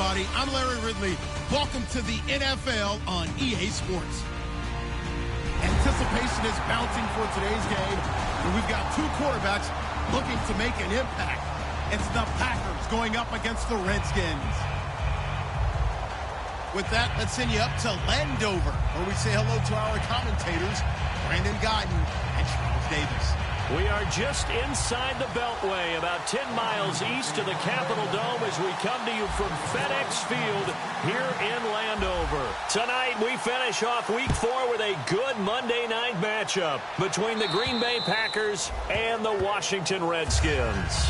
everybody. I'm Larry Ridley. Welcome to the NFL on EA Sports. Anticipation is bouncing for today's game, and we've got two quarterbacks looking to make an impact. It's the Packers going up against the Redskins. With that, let's send you up to Landover, where we say hello to our commentators, Brandon Guyton and Charles Davis. We are just inside the Beltway, about 10 miles east of the Capitol Dome as we come to you from FedEx Field here in Landover. Tonight, we finish off Week 4 with a good Monday night matchup between the Green Bay Packers and the Washington Redskins.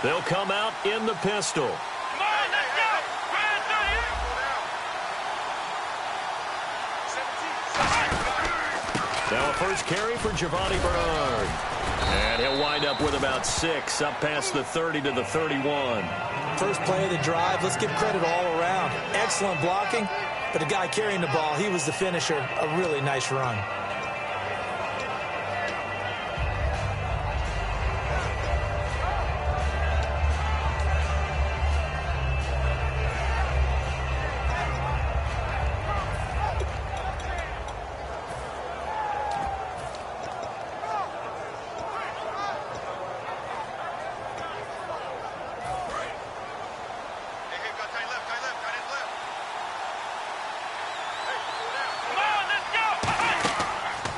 They'll come out in the pistol. Come on, let's go! Now a first carry for Giovanni Bernard. And he'll wind up with about 6, up past the 30 to the 31. First play of the drive, let's give credit all around. Excellent blocking, but the guy carrying the ball, he was the finisher. A really nice run.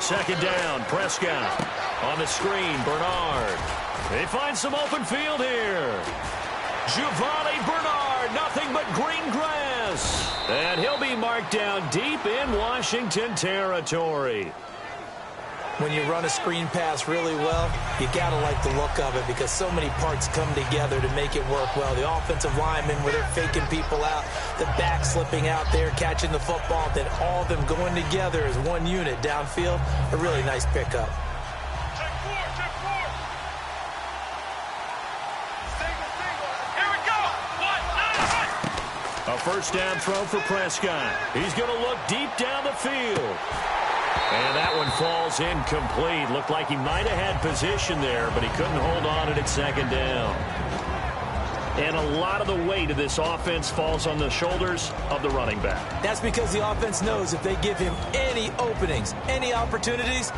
Second down, Prescott. On the screen, Bernard. They find some open field here. Giovanni Bernard, nothing but green grass. And he'll be marked down deep in Washington territory. When you run a screen pass really well, you got to like the look of it because so many parts come together to make it work well. The offensive linemen, where they're faking people out, the back slipping out there, catching the football, then all of them going together as one unit downfield. A really nice pickup. Check four. Here we go. 1, 9, 1. A first down throw for Prescott. He's going to look deep down the field. And that one falls incomplete. Looked like he might have had position there, but he couldn't hold on to it at second down. And a lot of the weight of this offense falls on the shoulders of the running back. That's because the offense knows if they give him any openings, any opportunities,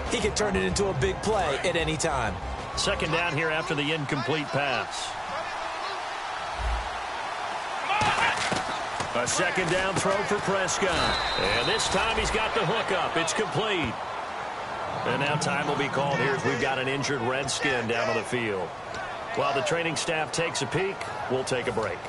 he can turn it into a big play at any time. Second down here after the incomplete pass. A second down throw for Prescott. And this time he's got the hook up. It's complete. And now time will be called here as we've got an injured Redskin down on the field. While the training staff takes a peek, we'll take a break.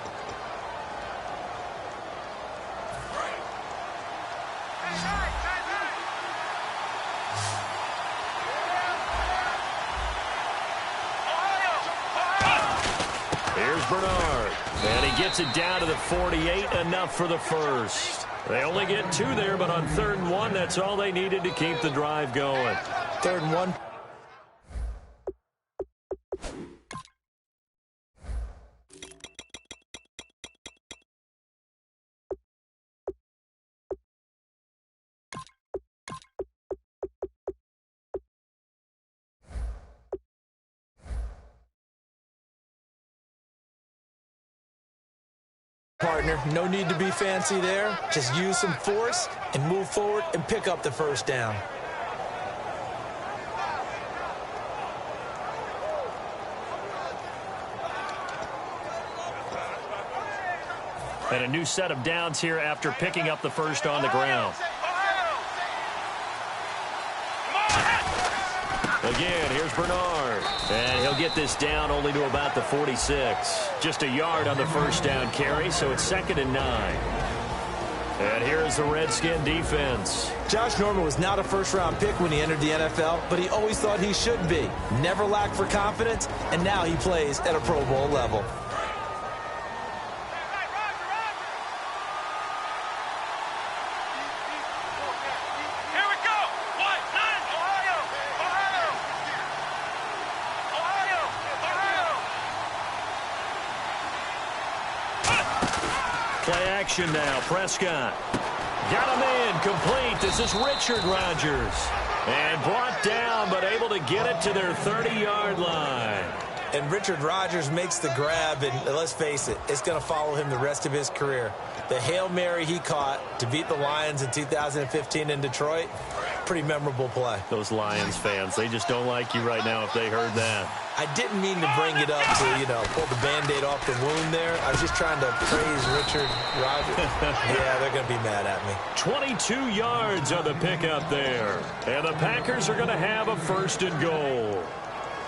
Here's Bernard. And he gets it down to the 48, enough for the first. They only get 2 there, but on 3rd and 1, that's all they needed to keep the drive going. 3rd and 1. Partner, no need to be fancy there. Just use some force and move forward and pick up the first down. And a new set of downs here after picking up the first on the ground. Again, here's Bernard. And he'll get this down only to about the 46. Just a yard on the first down carry, so it's 2nd and 9. And here's the Redskin defense. Josh Norman was not a first-round pick when he entered the NFL, but he always thought he should be. Never lacked for confidence, and now he plays at a Pro Bowl level. Here we go. 1, 9, Ohio. Play action now. Prescott. Got him in. Complete. This is Richard Rodgers. And brought down, but able to get it to their 30-yard line. And Richard Rodgers makes the grab, and let's face it, it's going to follow him the rest of his career. The Hail Mary he caught to beat the Lions in 2015 in Detroit, pretty memorable play. Those Lions fans, they just don't like you right now if they heard that. I didn't mean to bring it up to, pull the Band-Aid off the wound there. I was just trying to praise Richard Rodgers. Yeah, they're going to be mad at me. 22 yards on the pickup there. And the Packers are going to have a 1st and goal.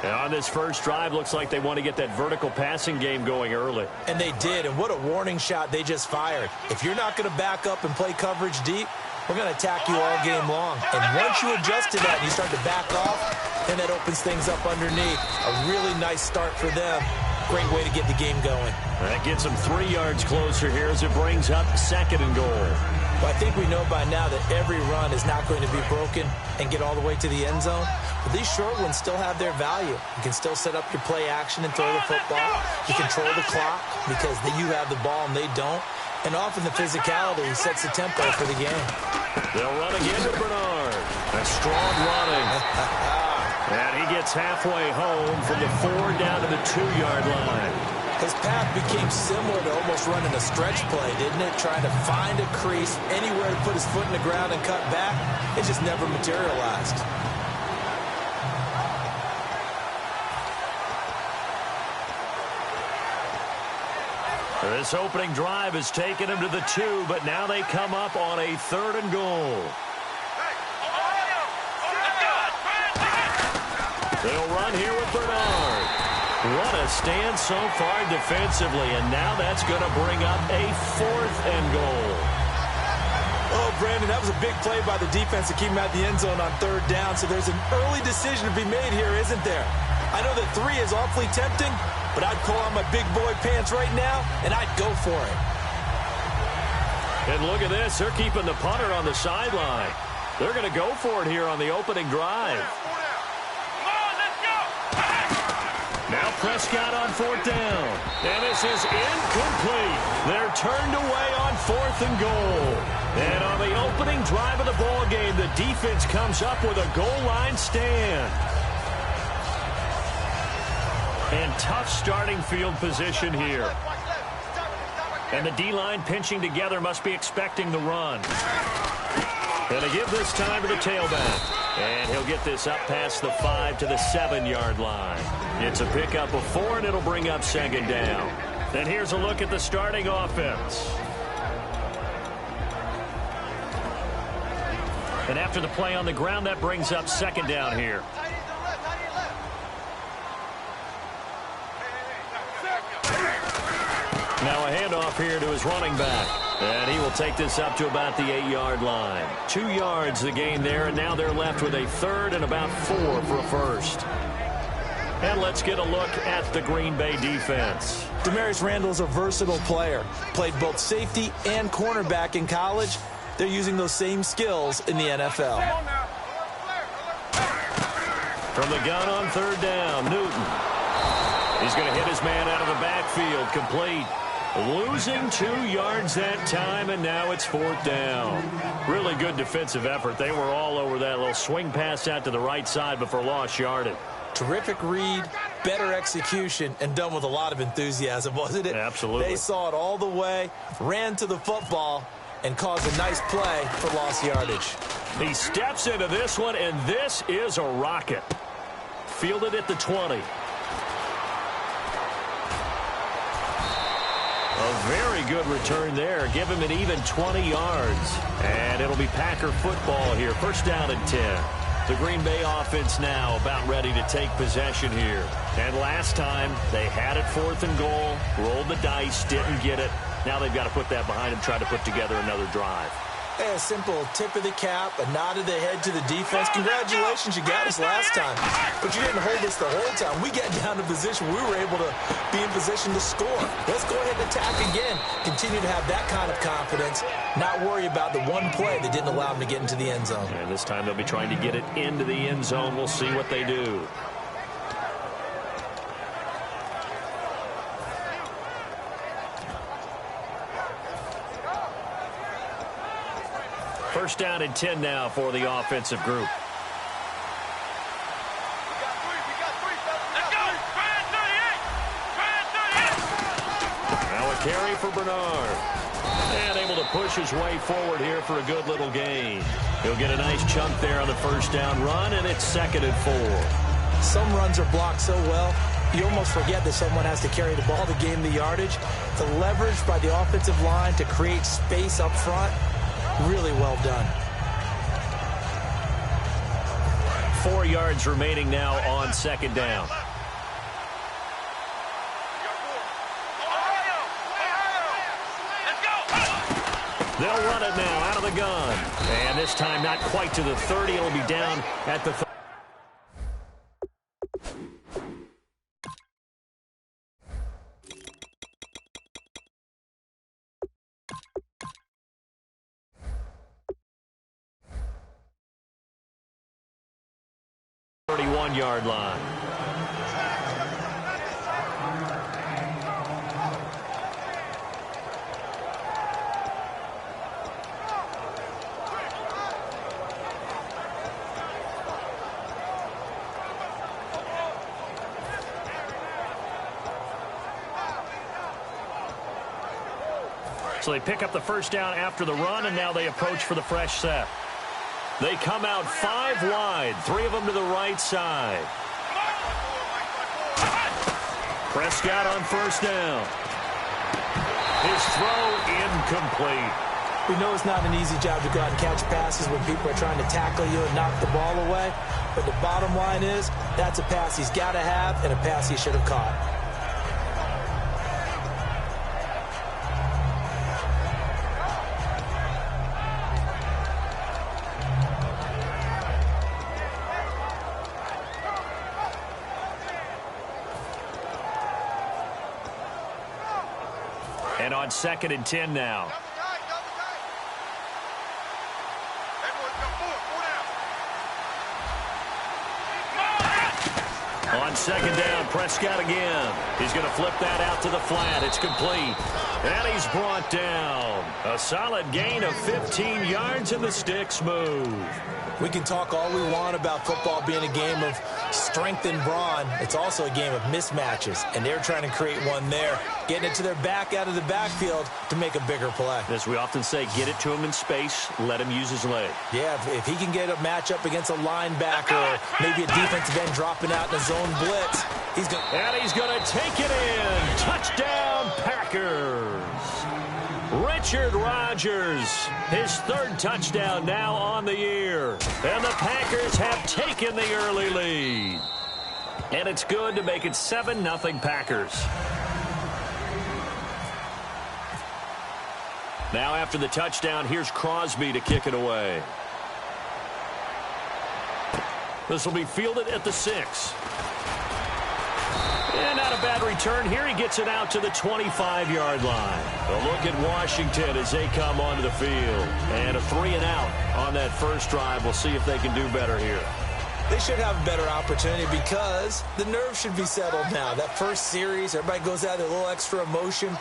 And on this first drive, looks like they want to get that vertical passing game going early. And they did, and what a warning shot they just fired. If you're not going to back up and play coverage deep, we're going to attack you all game long. And once you adjust to that and you start to back off, then that opens things up underneath. A really nice start for them. Great way to get the game going. That gets them 3 yards closer here as it brings up 2nd and goal. Well, I think we know by now that every run is not going to be broken and get all the way to the end zone. But these short ones still have their value. You can still set up your play action and throw the football. You control the clock because you have the ball and they don't. And often the physicality sets the tempo for the game. They'll run again with Bernard. A strong running. And he gets halfway home from the 4 down to the 2-yard line. His path became similar to almost running a stretch play, didn't it? Trying to find a crease, anywhere to put his foot in the ground and cut back. It just never materialized. This opening drive has taken him to the 2, but now they come up on a 3rd and goal. They'll run here with Bernard. What a stand so far defensively, and now that's going to bring up a 4th and goal. Oh, Brandon, that was a big play by the defense to keep him at the end zone on 3rd down, so there's an early decision to be made here, isn't there? I know that 3 is awfully tempting, but I'd pull on my big boy pants right now, and I'd go for it. And look at this. They're keeping the punter on the sideline. They're going to go for it here on the opening drive. Now Prescott on 4th down. And this is incomplete. They're turned away on 4th and goal. And on the opening drive of the ball game, the defense comes up with a goal line stand. And tough starting field position here. And the D-line pinching together must be expecting the run. And they give this time to the tailback. And he'll get this up past the 5 to the 7-yard line. It's a pickup of 4, and it'll bring up 2nd down. Then here's a look at the starting offense. And after the play on the ground, that brings up 2nd down here. Now a handoff here to his running back. And he will take this up to about the 8-yard line. 2 yards the gain there, and now they're left with a 3rd and about 4 for a 1st. And let's get a look at the Green Bay defense. Demarius Randall is a versatile player. Played both safety and cornerback in college. They're using those same skills in the NFL. From the gun on 3rd down, Newton. He's going to hit his man out of the backfield, complete. Losing 2 yards that time, and now it's 4th down. Really good defensive effort. They were all over that little swing pass out to the right side before lost yardage. Terrific read, better execution, and done with a lot of enthusiasm, wasn't it? Absolutely. They saw it all the way, ran to the football, and caused a nice play for lost yardage. He steps into this one, and this is a rocket. Fielded at the 20. A very good return there. Give him an even 20 yards. And it'll be Packer football here. 1st down and 10. The Green Bay offense now about ready to take possession here. And last time, they had it 4th and goal, rolled the dice, didn't get it. Now they've got to put that behind them, try to put together another drive. A simple tip of the cap, a nod of the head to the defense. Congratulations, you got us last time. But you didn't hold us the whole time. We got down to position. We were able to be in position to score. Let's go ahead and attack again. Continue to have that kind of confidence. Not worry about the one play that didn't allow them to get into the end zone. And this time they'll be trying to get it into the end zone. We'll see what they do. First down and 10 now for the offensive group. Let's go. Try 38. Now a carry for Bernard. And able to push his way forward here for a good little gain. He'll get a nice chunk there on the first down run, and it's 2nd and 4. Some runs are blocked so well, you almost forget that someone has to carry the ball to gain the yardage. The leverage by the offensive line to create space up front, really well done. 4 yards remaining now on 2nd down. They'll run it now out of the gun. And this time not quite to the 30. It'll be down at the 31-yard line. So they pick up the first down after the run, and now they approach for the fresh set. They come out 5 wide, 3 of them to the right side. Prescott on first down. His throw incomplete. We know it's not an easy job to go out and catch passes when people are trying to tackle you and knock the ball away. But the bottom line is, that's a pass he's got to have and a pass he should have caught. And on 2nd and 10 now. On 2nd down, Prescott again. He's going to flip that out to the flat. It's complete. And he's brought down. A solid gain of 15 yards, and the sticks move. We can talk all we want about football being a game of strength and brawn. It's also a game of mismatches, and they're trying to create one there, getting it to their back out of the backfield to make a bigger play. As we often say, get it to him in space, let him use his leg. Yeah, if he can get a matchup against a linebacker or maybe a defensive end dropping out in a zone blitz, he's going to take it in. Touchdown, Packers. Richard Rodgers, his 3rd touchdown now on the year. And the Packers have taken the early lead. And it's good to make it 7-0 Packers. Now after the touchdown, here's Crosby to kick it away. This will be fielded at the 6. And not a bad return here. He gets it out to the 25-yard line. A look at Washington as they come onto the field. And a 3-and-out on that first drive. We'll see if they can do better here. They should have a better opportunity because the nerves should be settled now. That first series, everybody goes out with a little extra emotion.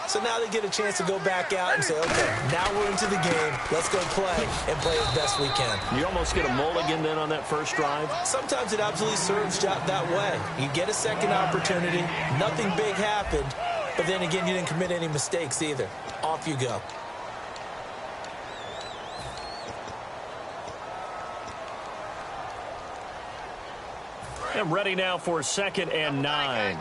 So now they get a chance to go back out and say, okay, now we're into the game. Let's go play and play as best we can. You almost get a mulligan then on that first drive? Sometimes it absolutely serves that way. You get a second opportunity. Nothing big happened. But then again, you didn't commit any mistakes either. Off you go. And ready now for 2nd and 9.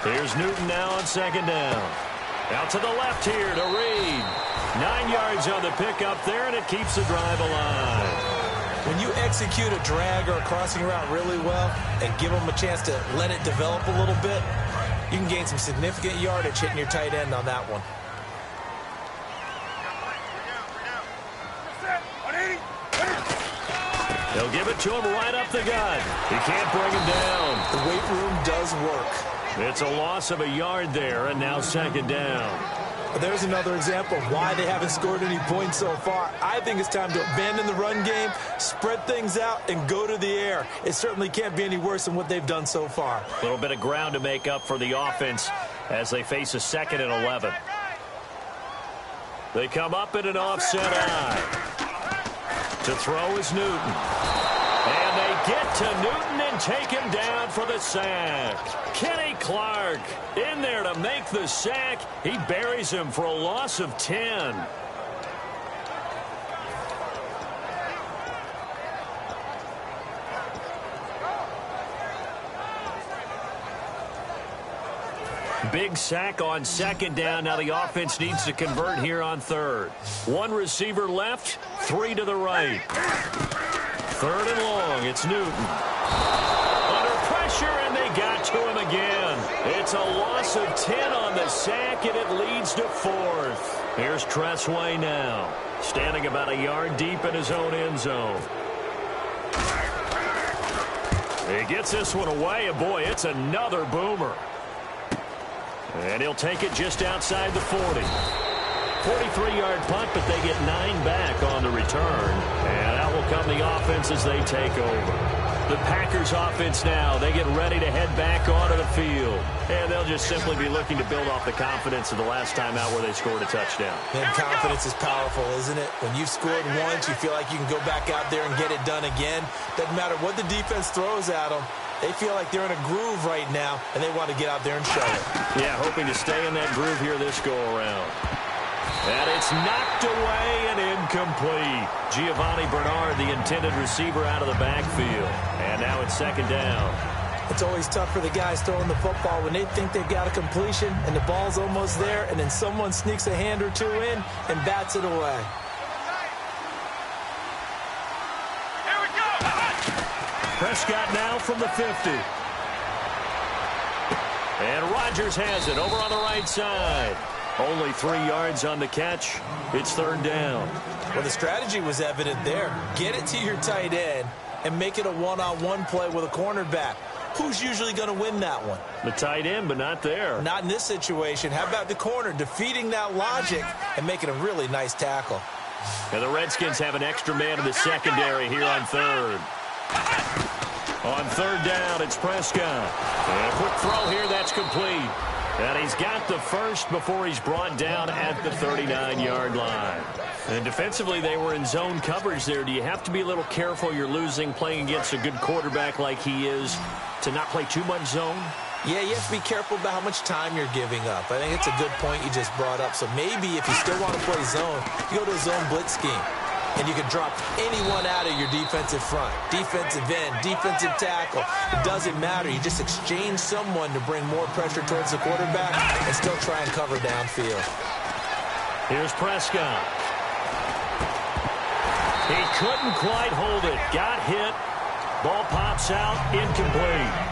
Here's Newton now on 2nd down. Out to the left here to Reed. 9 yards on the pickup there, and it keeps the drive alive. When you execute a drag or a crossing route really well and give them a chance to let it develop a little bit, you can gain some significant yardage hitting your tight end on that one. They'll give it to him right up the gut. He can't bring him down. The weight room does work. It's a loss of a yard there, and now 2nd down. There's another example of why they haven't scored any points so far. I think it's time to abandon the run game, spread things out, and go to the air. It certainly can't be any worse than what they've done so far. A little bit of ground to make up for the offense as they face a 2nd and 11. They come up in an offset eye. To throw is Newton. And they get to Newton and take him down for the sack. Kenny Clark in there to make the sack. He buries him for a loss of 10. Big sack on 2nd down. Now the offense needs to convert here on 3rd. 1 receiver left, 3 to the right. 3rd and long. It's Newton. Under pressure, and they got to him again. It's a loss of 10 on the sack, and it leads to 4th. Here's Tressway now, standing about a yard deep in his own end zone. He gets this one away, and boy, it's another boomer. And he'll take it just outside the 40. 43-yard punt, but they get 9 back on the return. And out will come the offense as they take over. The Packers offense now, they get ready to head back onto the field. And they'll just simply be looking to build off the confidence of the last time out where they scored a touchdown. And confidence is powerful, isn't it? When you've scored once, you feel like you can go back out there and get it done again. Doesn't matter what the defense throws at them. They feel like they're in a groove right now, and they want to get out there and show it. Yeah, hoping to stay in that groove here this go-around. And it's knocked away and incomplete. Giovanni Bernard, the intended receiver, out of the backfield. And now it's 2nd down. It's always tough for the guys throwing the football when they think they've got a completion and the ball's almost there, and then someone sneaks a hand or two in and bats it away. Prescott now from the 50. And Rodgers has it over on the right side. Only 3 yards on the catch. It's 3rd down. Well, the strategy was evident there. Get it to your tight end and make it a one-on-one play with a cornerback. Who's usually going to win that one? The tight end, but not there. Not in this situation. How about the corner defeating that logic and making a really nice tackle? And the Redskins have an extra man in the secondary here on 3rd. On 3rd down, it's Prescott. And a quick throw here, that's complete. And he's got the first before he's brought down at the 39-yard line. And defensively, they were in zone coverage there. Do you have to be a little careful? You're losing, playing against a good quarterback like he is, to not play too much zone? Yeah, you have to be careful about how much time you're giving up. I think it's a good point you just brought up. So maybe if you still want to play zone, you go to a zone blitz scheme. And you can drop anyone out of your defensive front. Defensive end, defensive tackle. It doesn't matter. You just exchange someone to bring more pressure towards the quarterback and still try and cover downfield. Here's Prescott. He couldn't quite hold it. Got hit. Ball pops out. Incomplete.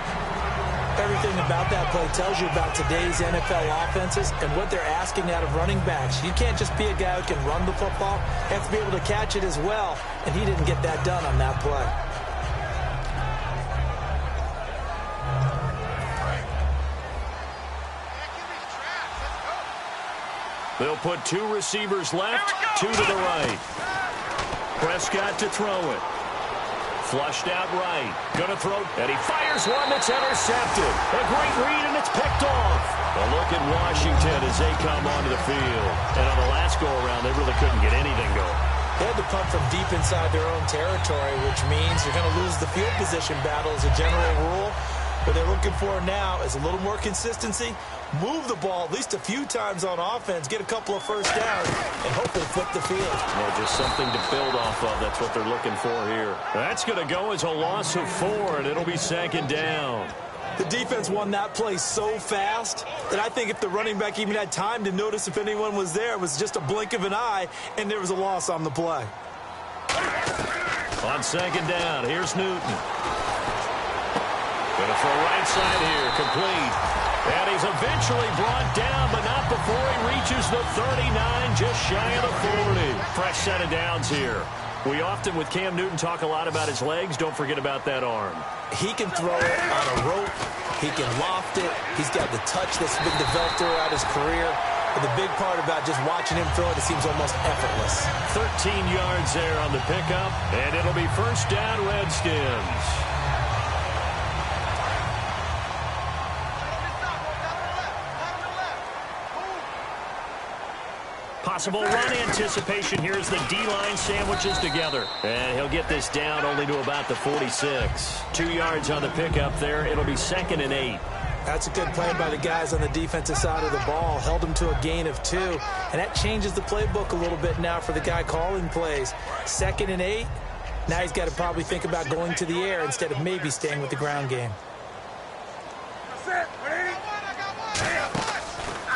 Everything about that play tells you about today's NFL offenses and what they're asking out of running backs. You can't just be a guy who can run the football. You have to be able to catch it as well, and he didn't get that done on that play. They'll put 2 receivers left, 2 to the right. Prescott to throw it. Flushed out right. Gonna throw, and he fires one that's intercepted. A great read, and it's picked off. A look at Washington as they come onto the field. And on the last go-around, they really couldn't get anything going. They had to punt from deep inside their own territory, which means you're going to lose the field position battle as a general rule. What they're looking for now is a little more consistency, move the ball at least a few times on offense, get a couple of first downs, and hopefully flip the field. Yeah, just something to build off of. That's what they're looking for here. That's going to go as a loss of 4, and it'll be 2nd down. The defense won that play so fast that I think if the running back even had time to notice if anyone was there, it was just a blink of an eye, and there was a loss on the play. On 2nd down, here's Newton. Going to throw right side here, complete. And he's eventually brought down, but not before he reaches the 39, just shy of the 40. Fresh set of downs here. We often, with Cam Newton, talk a lot about his legs. Don't forget about that arm. He can throw it on a rope. He can loft it. He's got the touch that's been developed throughout his career. But the big part about just watching him throw it, it seems almost effortless. 13 yards there on the pickup, and it'll be first down, Redskins. Possible run anticipation. Here's the D-line sandwiches together. And he'll get this down only to about the 46. 2 yards on the pickup there. It'll be 2nd and 8. That's a good play by the guys on the defensive side of the ball. Held them to a gain of 2. And that changes the playbook a little bit now for the guy calling plays. 2nd and 8. Now he's got to probably think about going to the air instead of maybe staying with the ground game.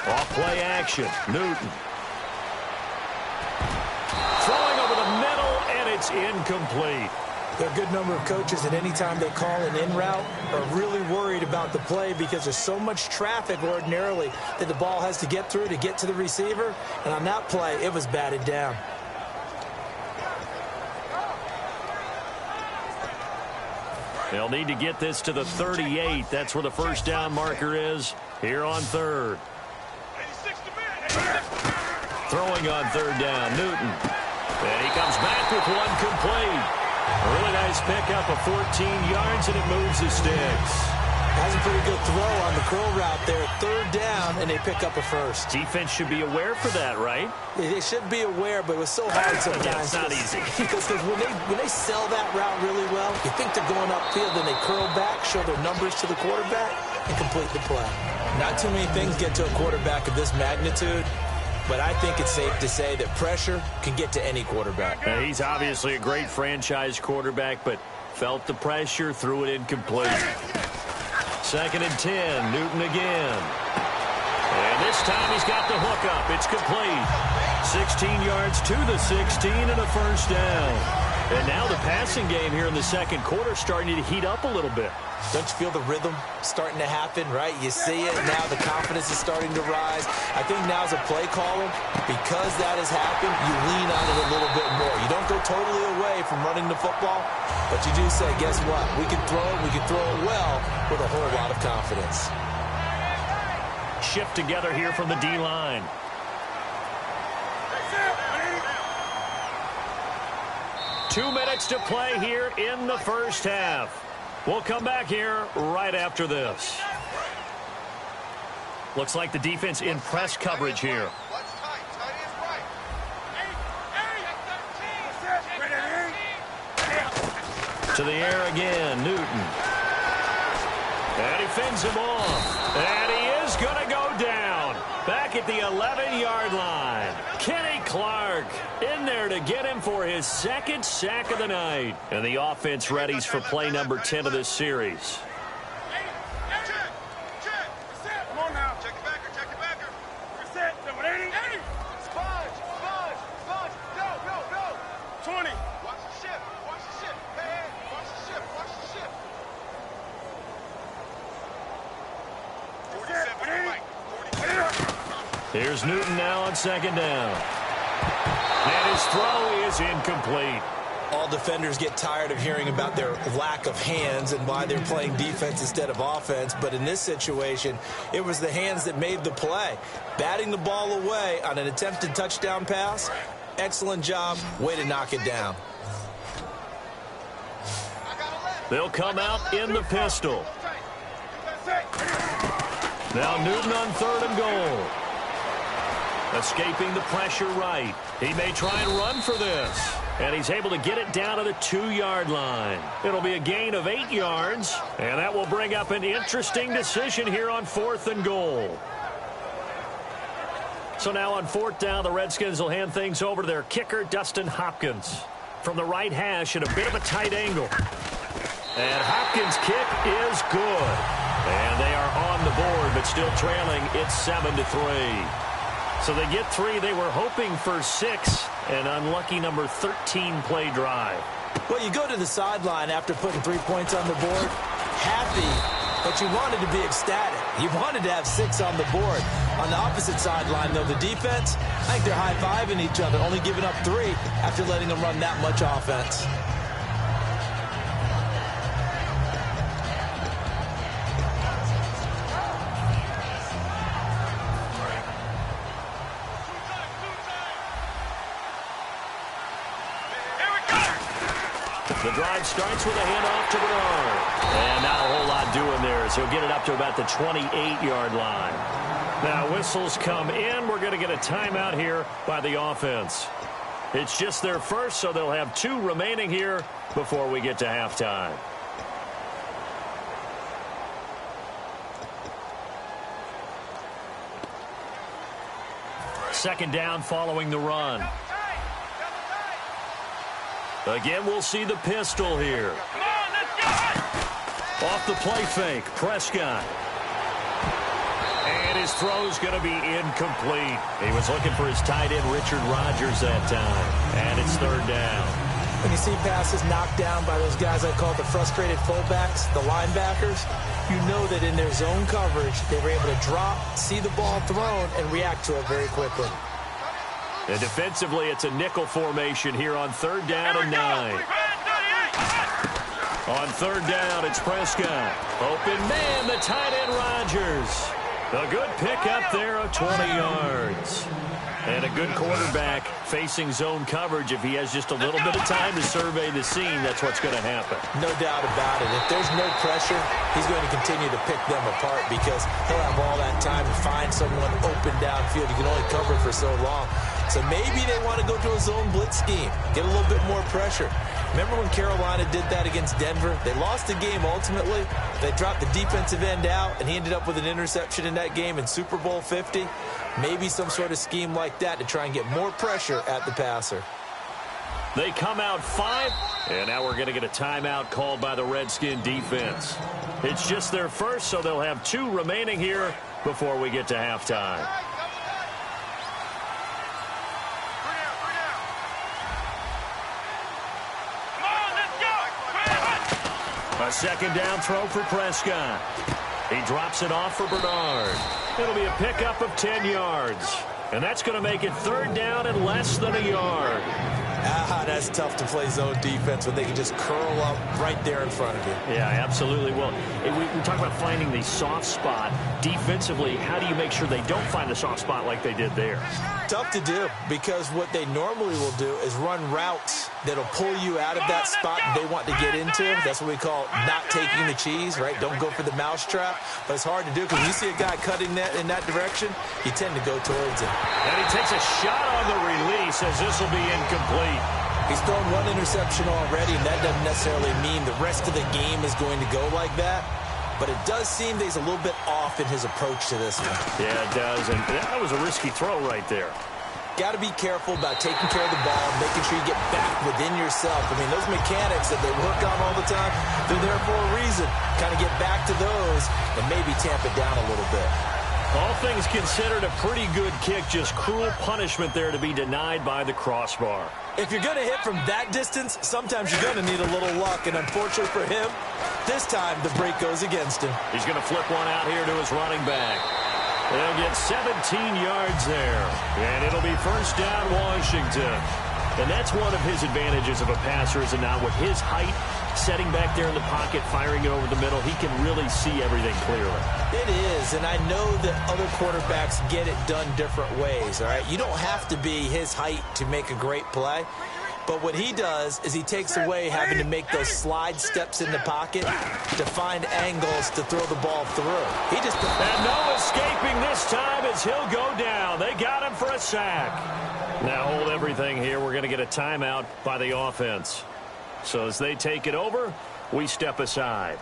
Off play action. Newton. Throwing over the middle, and it's incomplete. There are a good number of coaches that any time they call an in route are really worried about the play because there's so much traffic ordinarily that the ball has to get through to get to the receiver. And on that play, it was batted down. They'll need to get this to the 38. That's where the first down marker is here on 3rd. Throwing on 3rd down, Newton. And he comes back with one complete. A really nice pickup of 14 yards, and it moves the sticks. That's a pretty good throw on the curl route there. 3rd down, and they pick up a first. Defense should be aware for that, right? They should be aware, but it was so hard sometimes. Yeah, it's not easy. Because when they sell that route really well, you think they're going upfield, then they curl back, show their numbers to the quarterback, and complete the play. Not too many things get to a quarterback of this magnitude, but I think it's safe to say that pressure can get to any quarterback. He's obviously a great franchise quarterback, but felt the pressure, threw it incomplete. 2nd and 10, Newton again. And this time he's got the hook up. It's complete. 16 yards to the 16 and a first down. And now the passing game here in the second quarter starting to heat up a little bit. Don't you feel the rhythm starting to happen, right? You see it, now the confidence is starting to rise. I think now as a play caller, because that has happened, you lean on it a little bit more. You don't go totally away from running the football, but you do say, guess what? We can throw it well with a whole lot of confidence. Shift together here from the D-line. Two minutes to play here in the first half. We'll come back here right after this. Looks like the defense in press coverage here. To the air again, Newton. And he fends him off. And he is going to go down. Back at the 11-yard line. Kenny Clark in there to get him for his 2nd sack of the night. And the offense readies for play number 10 of this series. Come on now. Check it backer, check it backer. We're set. 80. Sponge. Go. 20. Watch the ship. Hey, watch the ship. 47, right. 47. Here's Newton now on 2nd down. And his throw is incomplete. All defenders get tired of hearing about their lack of hands and why they're playing defense instead of offense. But in this situation, it was the hands that made the play. Batting the ball away on an attempted touchdown pass. Excellent job. Way to knock it down. They'll come out in the pistol. Now Newton on 3rd and goal. Escaping the pressure right. He may try and run for this. And he's able to get it down to the 2-yard line. It'll be a gain of 8 yards. And that will bring up an interesting decision here on 4th and goal. So now on 4th down, the Redskins will hand things over to their kicker, Dustin Hopkins. From the right hash at a bit of a tight angle. And Hopkins' kick is good. And they are on the board, but still trailing. It's 7-3. So they get 3. They were hoping for 6. An unlucky number 13 play drive. Well, you go to the sideline after putting 3 points on the board, happy, but you wanted to be ecstatic. You wanted to have 6 on the board. On the opposite sideline, though, the defense, I think they're high-fiving each other, only giving up 3 after letting them run that much offense. The drive starts with a handoff to Bernard. And not a whole lot doing there as he'll get it up to about the 28-yard line. Now whistles come in. We're going to get a timeout here by the offense. It's just their first, so they'll have 2 remaining here before we get to halftime. Second down following the run. Again, we'll see the pistol here. Off the play fake, Prescott. And his throw's going to be incomplete. He was looking for his tight end, Richard Rodgers, that time. And it's third down. When you see passes knocked down by those guys I call the frustrated fullbacks, the linebackers, you know that in their zone coverage, they were able to drop, see the ball thrown, and react to it very quickly. And defensively, it's a nickel formation here on third down and 9. On third down, it's Prescott. Open man, the tight end Rodgers. A good pickup there of 20 yards. And a good quarterback facing zone coverage. If he has just a little bit of time to survey the scene, that's what's going to happen. No doubt about it. If there's no pressure, he's going to continue to pick them apart because he'll have all that time to find someone open downfield. You can only cover for so long. So maybe they want to go to a zone blitz scheme, get a little bit more pressure. Remember when Carolina did that against Denver? They lost the game ultimately. They dropped the defensive end out, and he ended up with an interception in that game in Super Bowl 50. Maybe some sort of scheme like that to try and get more pressure at the passer. They come out 5, and now we're going to get a timeout called by the Redskin defense. It's just their first, so they'll have 2 remaining here before we get to halftime. A second down throw for Prescott. He drops it off for Bernard. It'll be a pickup of 10 yards. And that's going to make it third down and less than a yard. That's tough to play zone defense when they can just curl up right there in front of you. Yeah, absolutely. Well, we talk about finding the soft spot. Defensively, how do you make sure they don't find the soft spot like they did there? Tough to do because what they normally will do is run routes that'll pull you out of that spot they want to get into. That's what we call not taking the cheese, right? Don't go for the mousetrap. But it's hard to do because when you see a guy cutting that in that direction, you tend to go towards him. And he takes a shot on the release as this will be incomplete. He's thrown 1 interception already, and that doesn't necessarily mean the rest of the game is going to go like that. But it does seem that he's a little bit off in his approach to this one. Yeah, it does. And that was a risky throw right there. Got to be careful about taking care of the ball, making sure you get back within yourself. I mean, those mechanics that they work on all the time, they're there for a reason. Kind of get back to those and maybe tamp it down a little bit. All things considered, a pretty good kick. Just cruel punishment there to be denied by the crossbar. If you're going to hit from that distance, sometimes you're going to need a little luck. And unfortunately for him, this time the break goes against him. He's going to flip one out here to his running back. They'll get 17 yards there. And it'll be first down Washington. And that's one of his advantages of a passer, is it not? With his height, setting back there in the pocket, firing it over the middle, he can really see everything clearly. It is, and I know that other quarterbacks get it done different ways, all right? You don't have to be his height to make a great play. But what he does is he takes away having to make those slide steps in the pocket to find angles to throw the ball through. He just... And no escaping this time as he'll go down. They got him for a sack. Now hold everything here. We're going to get a timeout by the offense. So as they take it over, we step aside.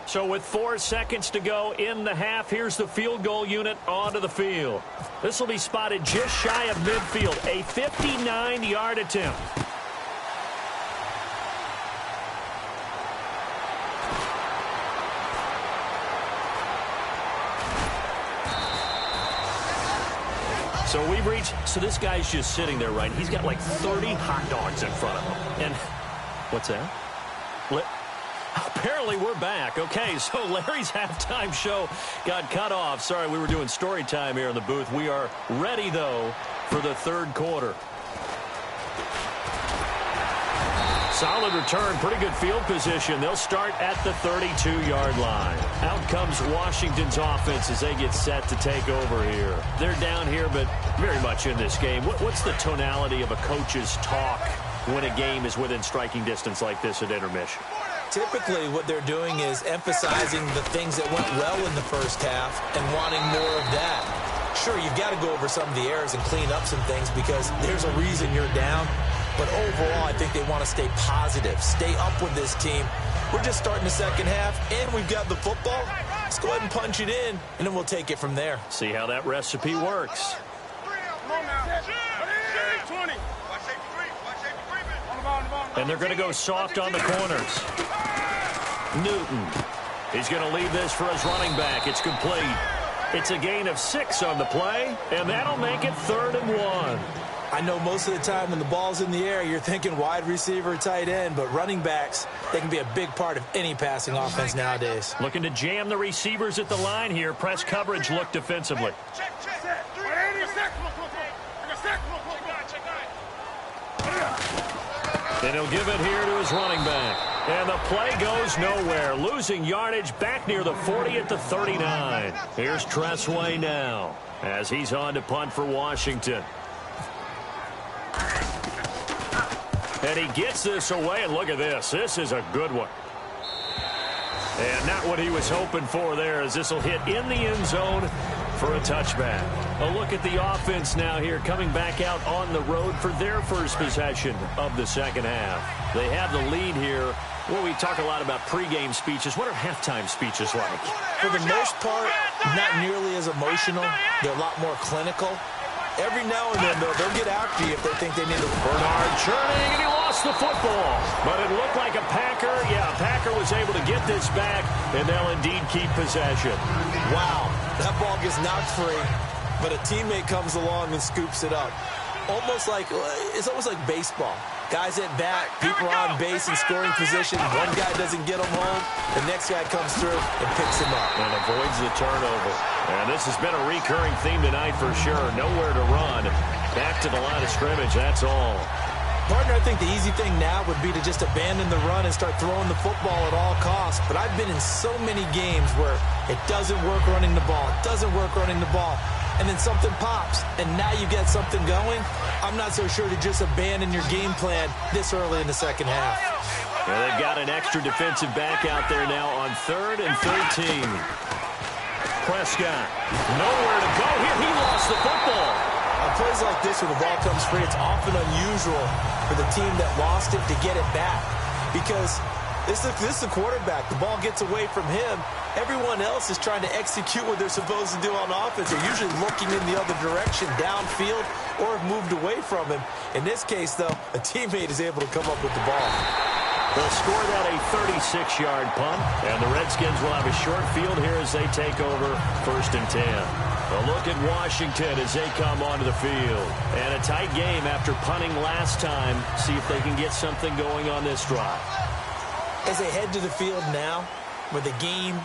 So with 4 seconds to go in the half, here's the field goal unit onto the field. This will be spotted just shy of midfield, a 59-yard attempt. So we've reached, so this guy's just sitting there, right? He's got like 30 hot dogs in front of him. And what's that? Apparently we're back. Okay, so Larry's halftime show got cut off. Sorry, we were doing story time here in the booth. We are ready, though, for the third quarter. Solid return, pretty good field position. They'll start at the 32-yard line. Out comes Washington's offense as they get set to take over here. They're down here, but very much in this game. What's the tonality of a coach's talk when a game is within striking distance like this at intermission? Typically, what they're doing is emphasizing the things that went well in the first half and wanting more of that. Sure, you've got to go over some of the errors and clean up some things because there's a reason you're down. But overall, I think they want to stay positive, stay up with this team. We're just starting the second half, and we've got the football. Let's go ahead and punch it in, and then we'll take it from there. See how that recipe works. And they're going to go soft on the corners. Newton. He's going to leave this for his running back. It's complete. It's a gain of 6 on the play, and that'll make it 3rd and 1. I know most of the time when the ball's in the air, you're thinking wide receiver, tight end, but running backs, they can be a big part of any passing offense nowadays. Looking to jam the receivers at the line here. Press coverage look defensively. And he'll give it here to his running back. And the play goes nowhere. Losing yardage back near the 40 at the 39. Here's Tressway now as he's on to punt for Washington. And he gets this away, and look at this. This is a good one. And not what he was hoping for there, as this will hit in the end zone for a touchback. A look at the offense now here, coming back out on the road for their first possession of the second half. They have the lead here. Well, we talk a lot about pregame speeches. What are halftime speeches like? For the most part, not nearly as emotional. They're a lot more clinical. Every now and then, though, they'll get after you if they think they need to. Bernard churning, and he lost the football. But it looked like a Packer. Yeah, a Packer was able to get this back, and they'll indeed keep possession. Wow, that ball gets knocked free, but a teammate comes along and scoops it up. It's almost like baseball. Guys at bat, people on base in scoring position. One guy doesn't get them home. The next guy comes through and picks him up. And avoids the turnover. And this has been a recurring theme tonight for sure. Nowhere to run. Back to the line of scrimmage, that's all. Partner, I think the easy thing now would be to just abandon the run and start throwing the football at all costs. But I've been in so many games where it doesn't work running the ball. It doesn't work running the ball. And then something pops, and now you get something going. I'm not so sure to just abandon your game plan this early in the second half. Yeah, they've got an extra defensive back out there now on 3rd and 13. Prescott, nowhere to go here. He lost the football. On plays like this where the ball comes free, it's often unusual for the team that lost it to get it back. Because this is the quarterback. The ball gets away from him. Everyone else is trying to execute what they're supposed to do on offense. They're usually looking in the other direction, downfield, or have moved away from him. In this case, though, a teammate is able to come up with the ball. They'll score that a 36-yard punt, and the Redskins will have a short field here as they take over 1st and 10. A look at Washington as they come onto the field. And a tight game after punting last time. See if they can get something going on this drive. As they head to the field now, with the game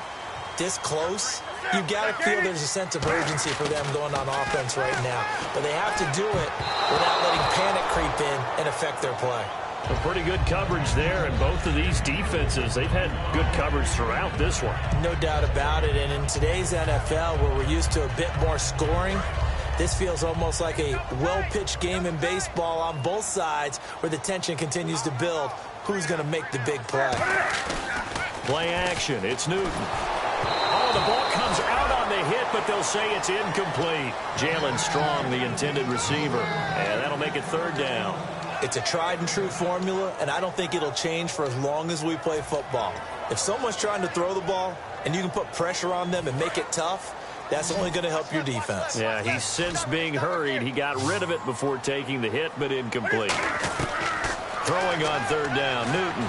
this close, you've got to feel there's a sense of urgency for them going on offense right now. But they have to do it without letting panic creep in and affect their play. A pretty good coverage there, and both of these defenses, they've had good coverage throughout this one. No doubt about it, and in today's NFL, where we're used to a bit more scoring, this feels almost like a well-pitched game in baseball on both sides where the tension continues to build. Who's going to make the big play? Play action. It's Newton. Oh, the ball comes out on the hit, but they'll say it's incomplete. Jalen Strong, the intended receiver, and that'll make it 3rd down. It's a tried-and-true formula, and I don't think it'll change for as long as we play football. If someone's trying to throw the ball and you can put pressure on them and make it tough, that's only going to help your defense. Yeah, he's since being hurried. He got rid of it before taking the hit, but incomplete. Throwing on 3rd down, Newton.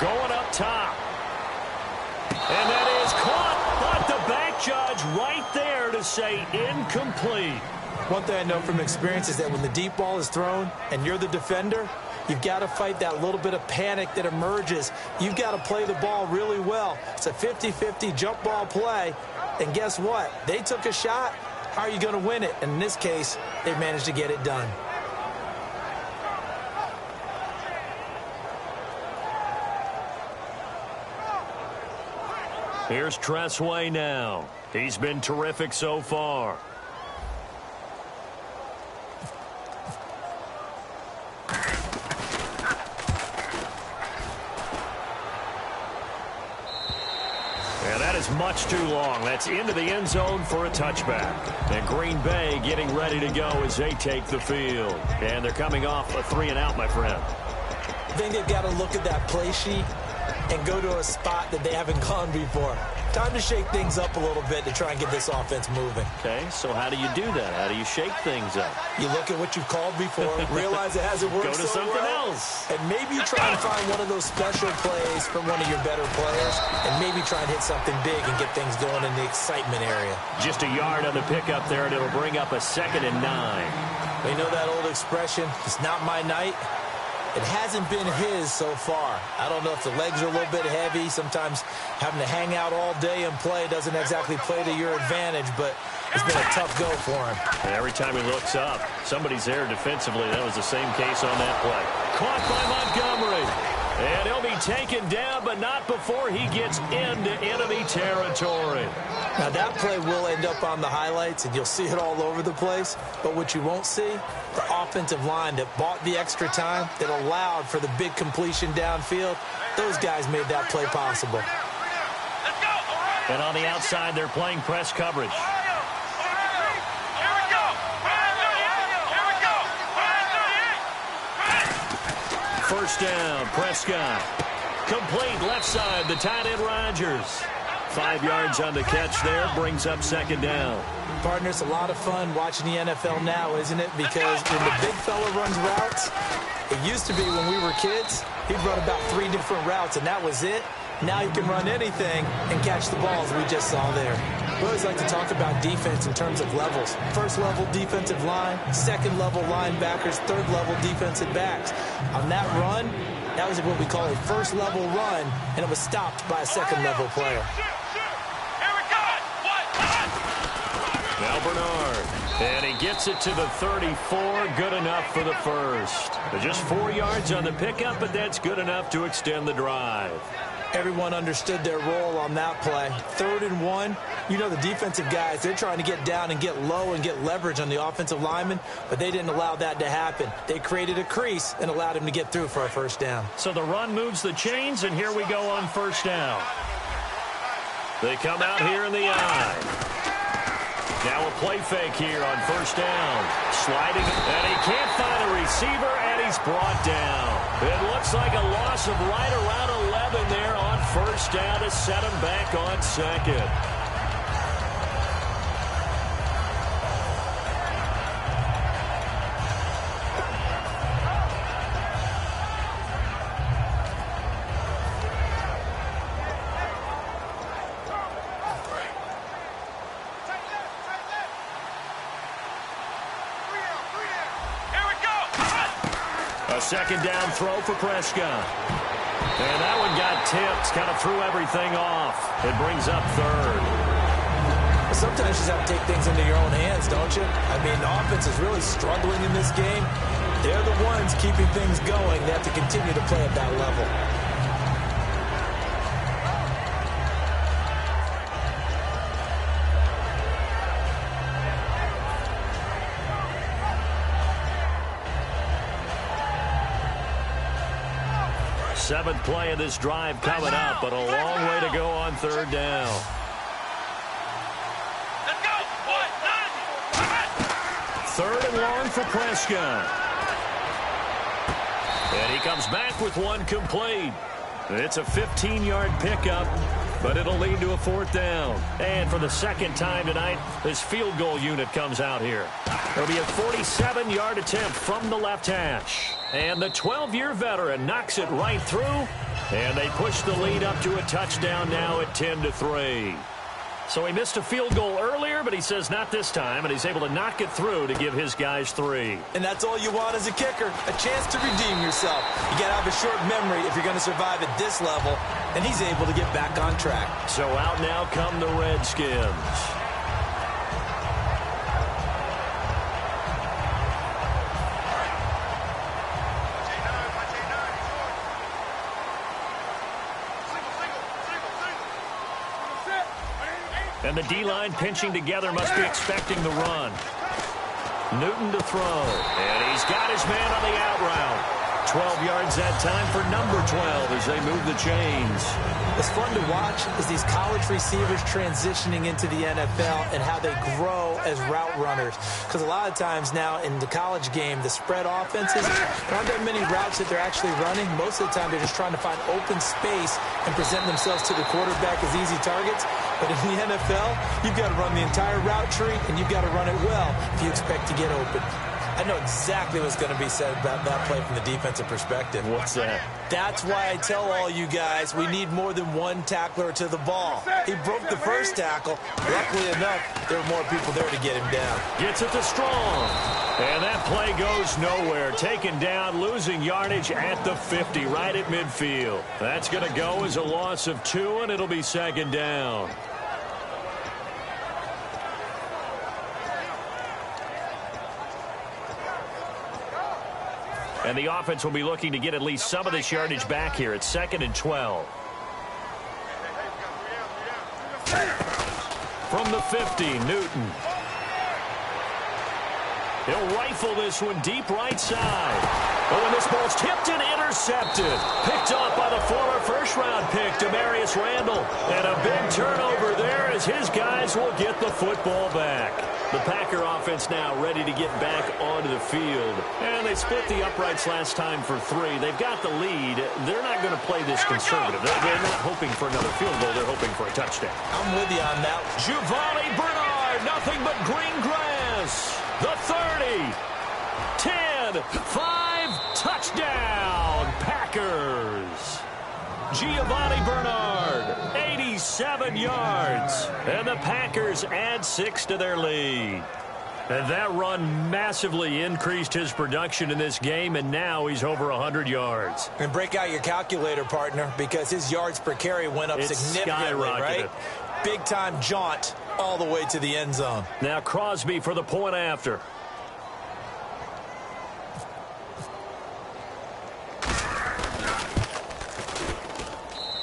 Going up top. And that is caught, but the back judge right there to say incomplete. One thing I know from experience is that when the deep ball is thrown and you're the defender, you've got to fight that little bit of panic that emerges. You've got to play the ball really well. It's a 50-50 jump ball play. And guess what? They took a shot. How are you going to win it? And in this case, they managed to get it done. Here's Tressway now. He's been terrific so far. And that is much too long. That's into the end zone for a touchback. And Green Bay getting ready to go as they take the field. And they're coming off a 3-and-out, my friend. I think they've got to look at that play sheet and go to a spot that they haven't gone before. Time to shake things up a little bit to try and get this offense moving. Okay, so how do you do that? How do you shake things up? You look at what you've called before, realize it hasn't worked Go to so something well, else. and maybe try and find one of those special plays from one of your better players, and maybe try and hit something big and get things going in the excitement area. Just a yard on the pickup there, and it'll bring up a 2nd and 9. You know that old expression, it's not my night? It hasn't been his so far. I don't know if the legs are a little bit heavy. Sometimes having to hang out all day and play doesn't exactly play to your advantage, but it's been a tough go for him. And every time he looks up, somebody's there defensively. That was the same case on that play. Caught by Montgomery. And he'll be taken down, but not before he gets into enemy territory. Now, that play will end up on the highlights, and you'll see it all over the place. But what you won't see, the offensive line that bought the extra time, that allowed for the big completion downfield, those guys made that play possible. And on the outside, they're playing press coverage. First down, Prescott. Complete left side, the tight end Rodgers. 5 yards on the catch there, brings up 2nd down. Partner, it's a lot of fun watching the NFL now, isn't it? Because when the big fella runs routes, it used to be when we were kids, he'd run about 3 different routes, and that was it. Now he can run anything and catch the balls we just saw there. We always like to talk about defense in terms of levels. First level defensive line, second level linebackers, third level defensive backs. On that run, that was what we call a first level run, and it was stopped by a second level player. Now Bernard, and he gets it to the 34, good enough for the first. Just 4 yards on the pickup, but that's good enough to extend the drive. Everyone understood their role on that play. 3rd and 1, you know the defensive guys, they're trying to get down and get low and get leverage on the offensive lineman, but they didn't allow that to happen. They created a crease and allowed him to get through for a first down. So the run moves the chains, and here we go on first down. They come out here in the eye. Now a play fake here on first down. Sliding, and he can't find a receiver, and he's brought down. It looks like a loss of right around 11 there on first down to set him back on 2nd. A 2nd down throw for Prescott. And that one got tipped, kind of threw everything off. It brings up 3rd. Sometimes you just have to take things into your own hands, don't you? I mean, the offense is really struggling in this game. They're the ones keeping things going. They have to continue to play at that level. Seventh play of this drive coming up, but a long way to go on 3rd down. Let's go! 3rd and long for Prescott. And he comes back with one complete. It's a 15-yard pickup, but it'll lead to a 4th down. And for the 2nd time tonight, this field goal unit comes out here. It'll be a 47-yard attempt from the left hash. And the 12-year veteran knocks it right through, and they push the lead up to a touchdown now at 10-3. So he missed a field goal earlier, but he says not this time, and he's able to knock it through to give his guys 3. And that's all you want as a kicker, a chance to redeem yourself. You got to have a short memory if you're going to survive at this level, and he's able to get back on track. So out now come the Redskins. And the D-line pinching together must be expecting the run. Newton to throw. And he's got his man on the out route. 12 yards that time for number 12 as they move the chains. What's fun to watch is these college receivers transitioning into the NFL and how they grow as route runners. Because a lot of times now in the college game, the spread offenses, there aren't that many routes that they're actually running. Most of the time, they're just trying to find open space and present themselves to the quarterback as easy targets. But in the NFL, you've got to run the entire route tree, and you've got to run it well if you expect to get open. I know exactly what's going to be said about that play from the defensive perspective. What's that? That's why I tell all you guys we need more than one tackler to the ball. He broke the first tackle. Luckily enough, there were more people there to get him down. Gets it to Strong. And that play goes nowhere. Taken down, losing yardage at the 50, right at midfield. That's going to go as a loss of 2, and it'll be second down. And the offense will be looking to get at least some of this yardage back here. It's 2nd and 12. From the 50, Newton. He'll rifle this one deep right side. Oh, and this ball's tipped and intercepted. Picked off by the former first-round pick, Demarius Randall. And a big turnover there as his guys will get the football back. The Packer offense now ready to get back onto the field. And they split the uprights last time for 3. They've got the lead. They're not going to play this conservative. They're not hoping for another field goal. They're hoping for a touchdown. I'm with you on that. Giovanni Bernard, nothing but green grass. The 30, 10, 5, touchdown, Packers. Giovanni Bernard, 87 yards. And the Packers add 6 to their lead. And that run massively increased his production in this game, and now he's over 100 yards. And break out your calculator, partner, because his yards per carry went up significantly, right? Big-time jaunt all the way to the end zone. Now Crosby for the point after.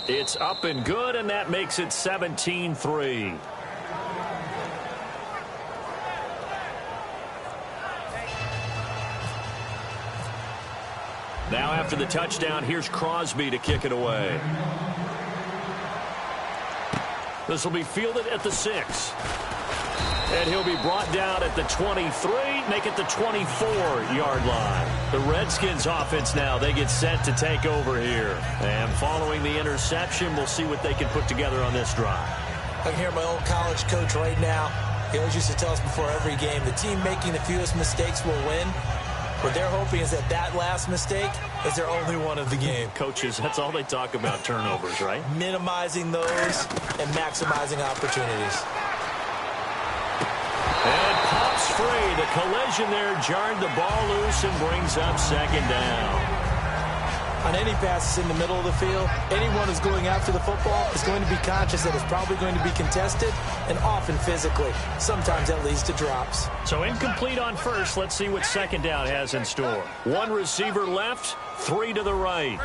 It's up and good, and that makes it 17-3. Now after the touchdown, here's Crosby to kick it away. This will be fielded at the 6. And he'll be brought down at the 23, make it the 24-yard line. The Redskins offense now, they get set to take over here. And following the interception, we'll see what they can put together on this drive. I can hear my old college coach right now. He always used to tell us before every game, the team making the fewest mistakes will win. What they're hoping is that last mistake is their only one of the game. Coaches, that's all they talk about, turnovers, right? Minimizing those and maximizing opportunities. And pops free. The collision there jarred the ball loose and brings up second down. On any passes in the middle of the field, anyone who's going after the football is going to be conscious that it's probably going to be contested and often physically. Sometimes that leads to drops. So incomplete on first. Let's see what second down has in store. 1 receiver left, 3 to the right.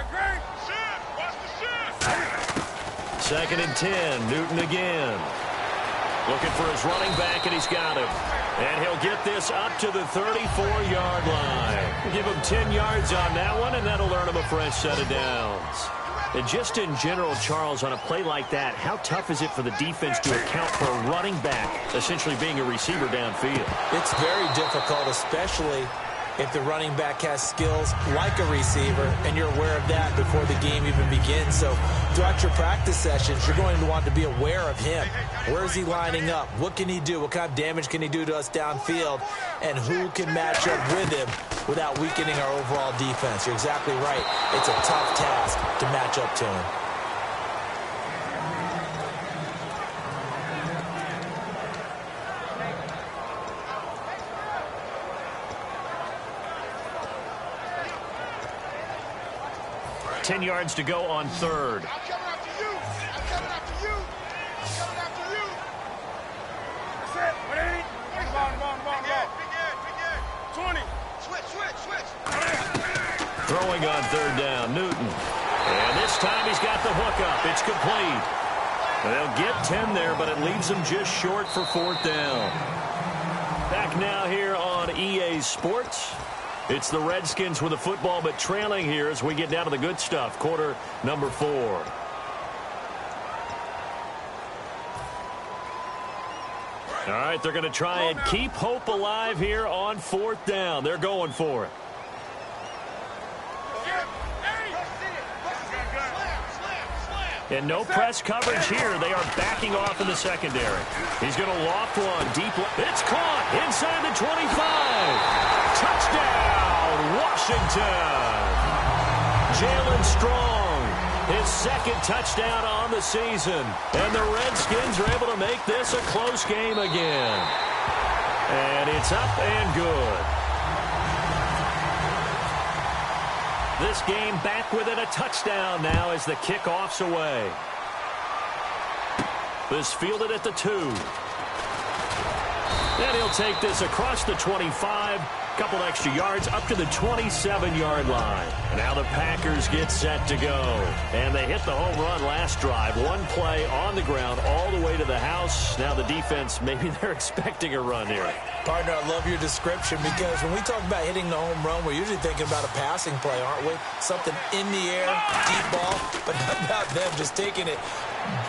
2nd and 10. Newton again. Looking for his running back, and he's got him. And he'll get this up to the 34-yard line. Give him 10 yards on that one, and that'll earn him a fresh set of downs. And just in general, Charles, on a play like that, how tough is it for the defense to account for a running back essentially being a receiver downfield? It's very difficult, especially if the running back has skills like a receiver, and you're aware of that before the game even begins. So throughout your practice sessions, you're going to want to be aware of him. Where is he lining up? What can he do? What kind of damage can he do to us downfield? And who can match up with him without weakening our overall defense? You're exactly right. It's a tough task to match up to him. Ten yards to go on third. I'm coming after you. I'm coming after you. I'm coming after you. That's it. What ain't? Ball. Big end. 20. Switch. Throwing on third down, Newton. And this time he's got the hook up. It's complete. They'll get 10 there, but it leaves them just short for 4th down. Back now here on EA Sports. It's the Redskins with the football, but trailing here as we get down to the good stuff. Quarter number 4. All right, they're going to try and keep hope alive here on 4th down. They're going for it. And no press coverage here. They are backing off in the secondary. He's going to loft one deep. It's caught inside the 25. Touchdown, Washington. Jalen Strong, his 2nd touchdown on the season. And the Redskins are able to make this a close game again. And it's up and good. This game back within a touchdown now as the kickoff's away. This fielded at the 2. And he'll take this across the 25. Couple extra yards up to the 27-yard line. And now the Packers get set to go. And they hit the home run last drive. One play on the ground all the way to the house. Now the defense, maybe they're expecting a run here. Partner, I love your description because when we talk about hitting the home run, we're usually thinking about a passing play, aren't we? Something in the air, deep ball. But how about them just taking it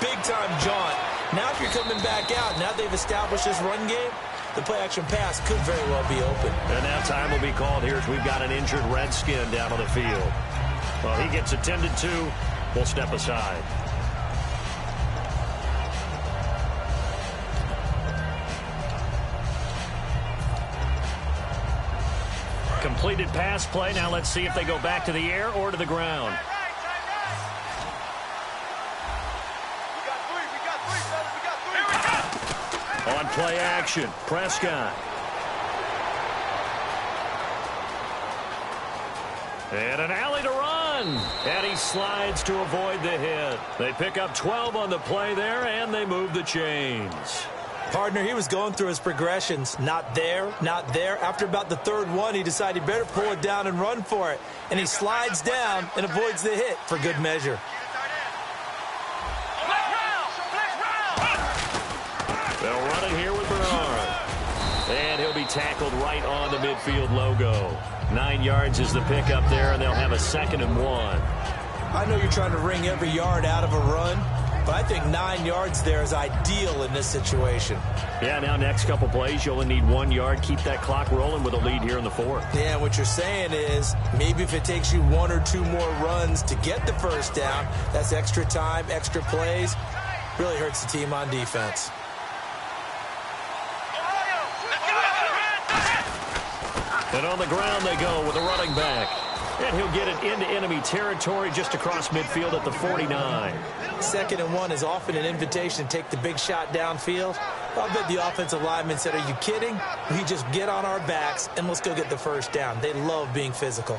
big-time jaunt? Now if you're coming back out, now they've established this run game, the play-action pass could very well be open. And now time will be called here as we've got an injured Redskin down on the field. Well, he gets attended to. We'll step aside. Completed pass play. Now let's see if they go back to the air or to the ground. On play action, Prescott. And an alley to run. And he slides to avoid the hit. They pick up 12 on the play there, and they move the chains. Partner, he was going through his progressions. Not there, not there. After about the 3rd one, he decided he better pull it down and run for it. And he slides down and avoids the hit for good measure. They'll run it here with Bernard. And he'll be tackled right on the midfield logo. 9 yards is the pickup there, and they'll have a 2nd and 1. I know you're trying to wring every yard out of a run, but I think 9 yards there is ideal in this situation. Yeah, now next couple plays, you only need 1 yard. Keep that clock rolling with a lead here in the 4th. Yeah, what you're saying is maybe if it takes you 1 or 2 more runs to get the 1st down, that's extra time, extra plays. Really hurts the team on defense. And on the ground they go with a running back. And he'll get it into enemy territory just across midfield at the 49. 2nd and 1 is often an invitation to take the big shot downfield. I bet the offensive lineman said, are you kidding? We just get on our backs and let's go get the 1st down. They love being physical.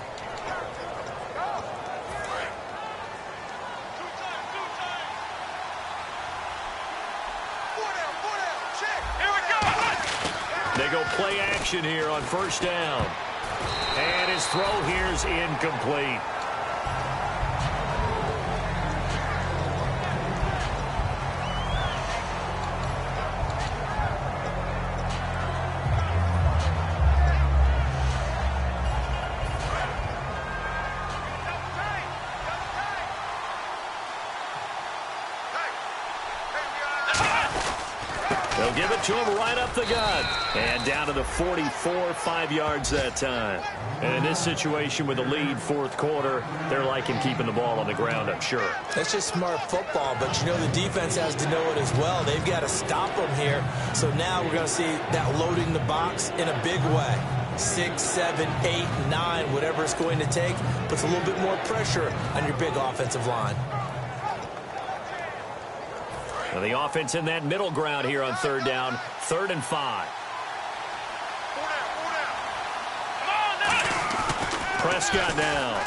They go play action here on 1st down. And his throw here is incomplete. They'll give it to him right up the gut. And down to the 44, 5 yards that time. And in this situation with a lead 4th quarter, they're liking keeping the ball on the ground, I'm sure. That's just smart football, but you know the defense has to know it as well. They've got to stop them here. So now we're going to see that loading the box in a big way. 6, 7, 8, 9, whatever it's going to take, puts a little bit more pressure on your big offensive line. Well, the offense in that middle ground here on 3rd down, 3rd and 5. Prescott now.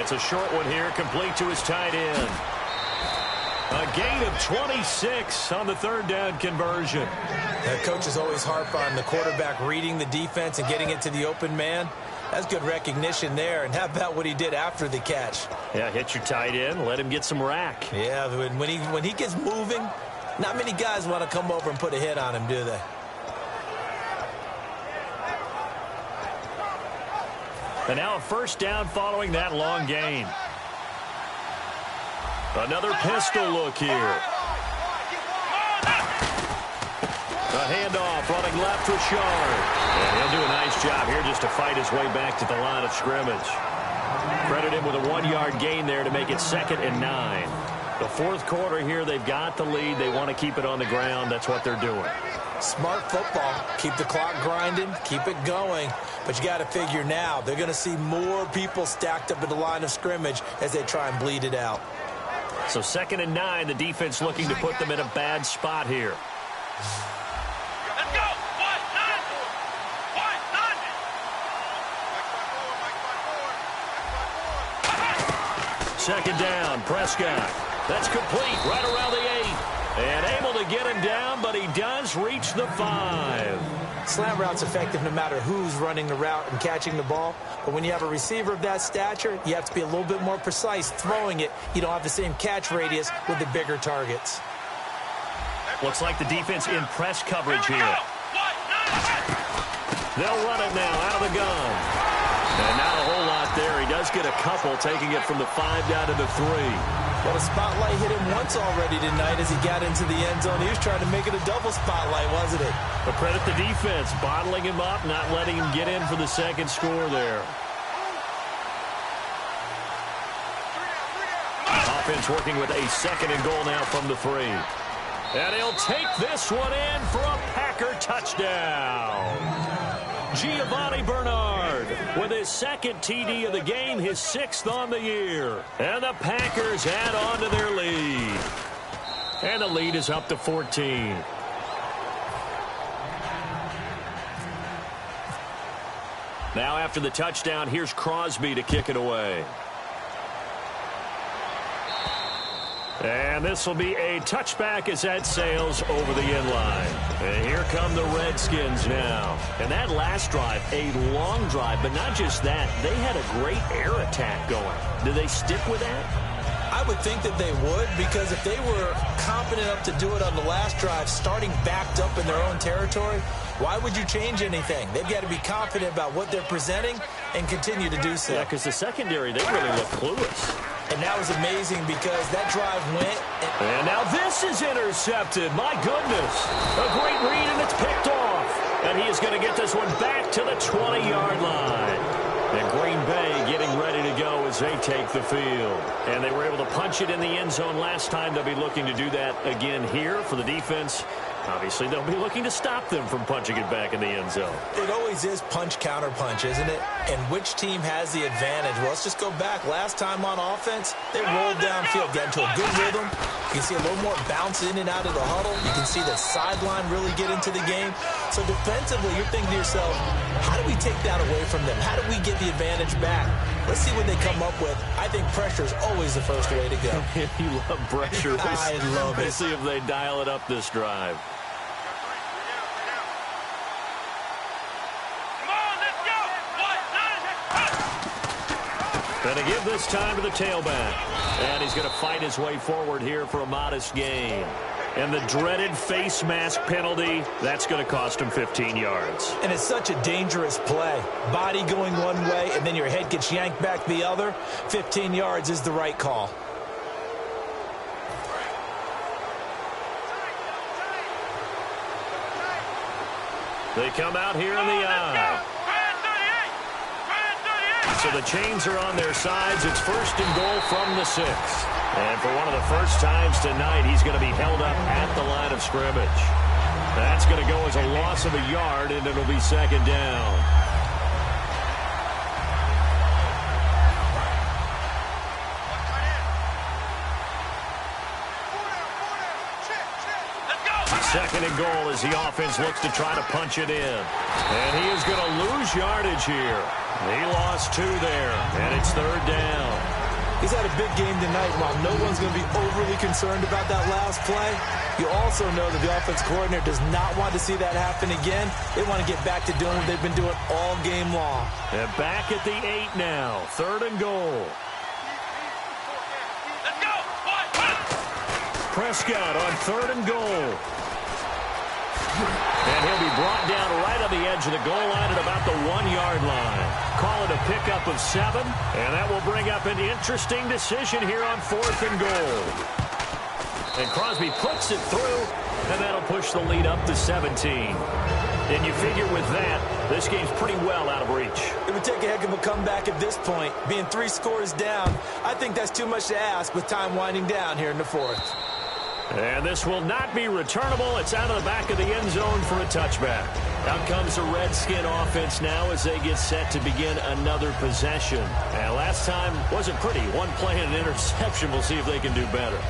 It's a short one here, complete to his tight end. A gain of 26 on the 3rd down conversion. The coaches always harp on the quarterback reading the defense and getting it to the open man. That's good recognition there. And how about what he did after the catch? Yeah, hit your tight end, let him get some rack. Yeah, when he gets moving, not many guys want to come over and put a hit on him, do they? And now a first down following that long gain. Another pistol look here. A handoff running left for Shard. And he'll do a nice job here just to fight his way back to the line of scrimmage. Credit him with a 1-yard gain there to make it 2nd and 9. The fourth quarter here, they've got the lead. They want to keep it on the ground. That's what they're doing. Smart football. Keep the clock grinding. Keep it going. But you got to figure now, they're going to see more people stacked up at the line of scrimmage as they try and bleed it out. So 2nd and 9, the defense looking to put them in a bad spot here. Let's go. Second down, Prescott. That's complete right around the 8. And able to get him down, but he does reach the 5. Slant route's effective no matter who's running the route and catching the ball. But when you have a receiver of that stature, you have to be a little bit more precise throwing it. You don't have the same catch radius with the bigger targets. Looks like the defense in press coverage here. They'll run it now out of the gun. And not a whole lot there. He does get a couple, taking it from the 5 down to the 3. Well, the spotlight hit him once already tonight as he got into the end zone. He was trying to make it a double spotlight, wasn't it? But credit the defense, bottling him up, not letting him get in for the second score there. Offense working with a 2nd and goal now from the 3. And he'll take this one in for a Packer touchdown. Giovanni Bernard with his 2nd TD of the game, his 6th on the year. And the Packers add on to their lead. And the lead is up to 14. Now after the touchdown, here's Crosby to kick it away. And this will be a touchback as that sails over the end line. And here come the Redskins now. And that last drive, a long drive, but not just that. They had a great air attack going. Do they stick with that? I would think that they would, because if they were competent enough to do it on the last drive, starting backed up in their own territory, why would you change anything? They've got to be confident about what they're presenting and continue to do so. Yeah, because the secondary, they really look clueless. And that was amazing because that drive went. And now this is intercepted. My goodness. A great read, and it's picked off. And he is going to get this one back to the 20-yard line. And Green Bay getting ready to go as they take the field. And they were able to punch it in the end zone last time. They'll be looking to do that again here for the defense. Obviously, they'll be looking to stop them from punching it back in the end zone. It always is punch-counter-punch, isn't it? And which team has the advantage? Well, let's just go back. Last time on offense, they rolled downfield, got into a good rhythm. You can see a little more bounce in and out of the huddle. You can see the sideline really get into the game. So defensively, you're thinking to yourself, how do we take that away from them? How do we get the advantage back? Let's see what they come up with. I think pressure is always the first way to go. You love pressure. I love it. Let's see if they dial it up this drive. And to give this time to the tailback. And he's going to fight his way forward here for a modest gain. And the dreaded face mask penalty, that's going to cost him 15 yards. And it's such a dangerous play. Body going one way, and then your head gets yanked back the other. 15 yards is the right call. They come out here in the eye. So the chains are on their sides. It's 1st and goal from the 6. And for one of the first times tonight, he's going to be held up at the line of scrimmage. That's going to go as a loss of a yard, and it'll be 2nd down. Second and goal as the offense looks to try to punch it in. And he is going to lose yardage here. He lost 2 there, and it's 3rd down. He's had a big game tonight. While no one's going to be overly concerned about that last play, you also know that the offense coordinator does not want to see that happen again. They want to get back to doing what they've been doing all game long. And back at the 8 now. 3rd and goal. Let's go. Prescott on 3rd and goal. And he'll be brought down right on the edge of the goal line at about the 1-yard line. Call it a pickup of 7, and that will bring up an interesting decision here on 4th and goal. And Crosby puts it through, and that'll push the lead up to 17. And you figure with that, this game's pretty well out of reach. It would take a heck of a comeback at this point. Being 3 scores down, I think that's too much to ask with time winding down here in the 4th. And this will not be returnable. It's out of the back of the end zone for a touchback. Out comes the Redskin offense now as they get set to begin another possession. And last time wasn't pretty. 1 play and an interception. We'll see if they can do better.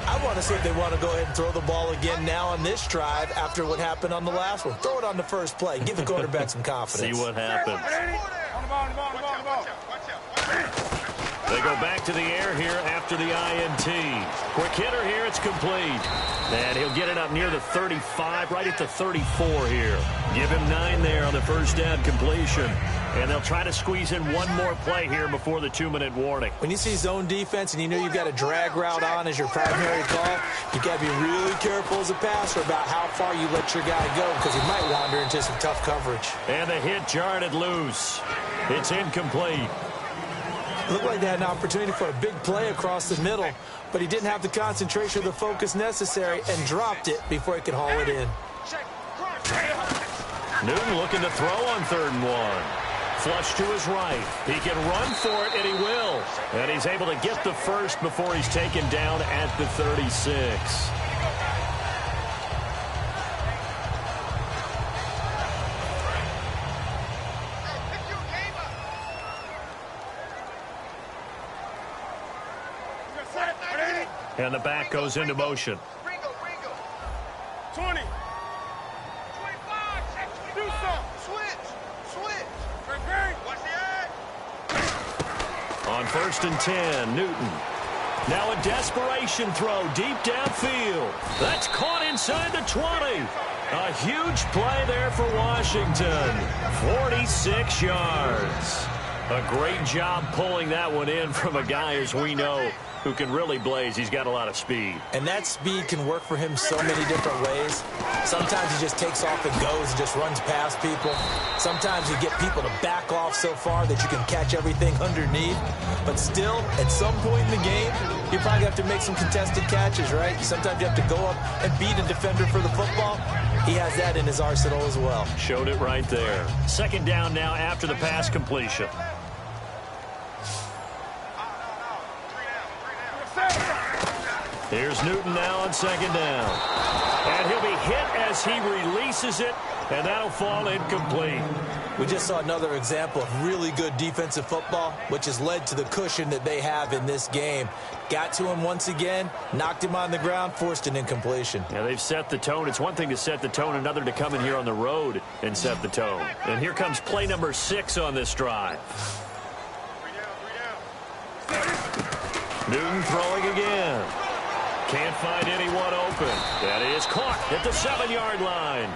I want to see if they want to go ahead and throw the ball again now on this drive after what happened on the last one. Throw it on the first play. Give the quarterback some confidence. See what happens. They go back to the air here after the INT. Quick hitter here, it's complete. And he'll get it up near the 35, right at the 34 here. Give him 9 there on the first down completion. And they'll try to squeeze in 1 more play here before the 2-minute warning. When you see zone defense and you know you've got a drag route on as your primary call, you got to be really careful as a passer about how far you let your guy go because he might wander into some tough coverage. And the hit jarred it loose. It's incomplete. Looked like they had an opportunity for a big play across the middle, but he didn't have the concentration or the focus necessary and dropped it before he could haul it in. Newton looking to throw on 3rd and 1. Flush to his right. He can run for it, and he will. And he's able to get the first before he's taken down at the 36. And the back goes into motion. 20. 25. Do something. Switch. Watch the edge. On 1st and 10, Newton. Now a desperation throw deep downfield. That's caught inside the 20. A huge play there for Washington. 46 yards. A great job pulling that one in from a guy, as we know, who can really blaze. He's got a lot of speed. And that speed can work for him so many different ways. Sometimes he just takes off and goes and just runs past people. Sometimes you get people to back off so far that you can catch everything underneath. But still, at some point in the game, you probably have to make some contested catches, right? Sometimes you have to go up and beat a defender for the football. He has that in his arsenal as well. Showed it right there. 2nd down now after the pass completion. Here's Newton now on 2nd down. And he'll be hit as he releases it, and that'll fall incomplete. We just saw another example of really good defensive football, which has led to the cushion that they have in this game. Got to him once again, knocked him on the ground, forced an incompletion. Yeah, they've set the tone. It's one thing to set the tone, another to come in here on the road and set the tone. And here comes play number 6 on this drive. Newton throwing again. Can't find anyone open. That is caught at the 7-yard line.